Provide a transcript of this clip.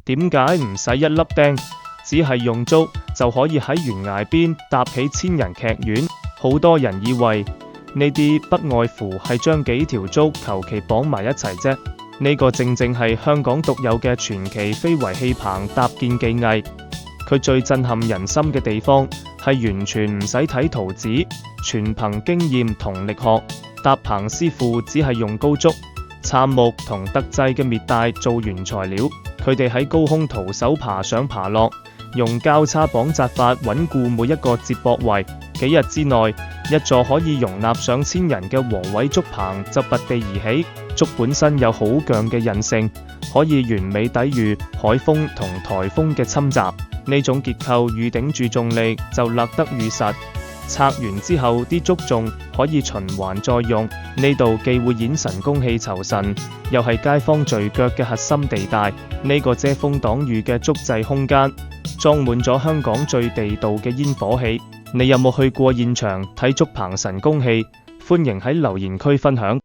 點解唔使一粒釘，只係用竹就可以喺懸崖邊搭起千人劇院？好多人以為呢啲不外乎係將幾條竹求其綁埋一齊啫。呢個正正係香港獨有嘅傳奇非遺戲棚搭建技藝。佢最震撼人心嘅地方係完全唔使睇圖紙，全憑經驗同力學。搭棚師傅只係用高竹、杉木同特製嘅篾帶做原材料，佢哋喺高空徒手爬上爬落，用交叉綁紮法穩固每一個接駁位。幾日之內，一座可以容納上千人嘅宏偉竹棚就拔地而起。竹本身有好強嘅韌性，可以完美抵禦海風同颱風嘅侵襲。呢種結構預頂住重力就勒得愈實。拆完之後啲竹仲可以循環再用。呢度既會演神功戲酬神，又係街坊聚腳嘅核心地帶。呢個遮風擋雨嘅竹製空間裝滿咗香港最地道嘅煙火氣。你有冇去過現場睇竹棚神功戲？歡迎喺留言區分享。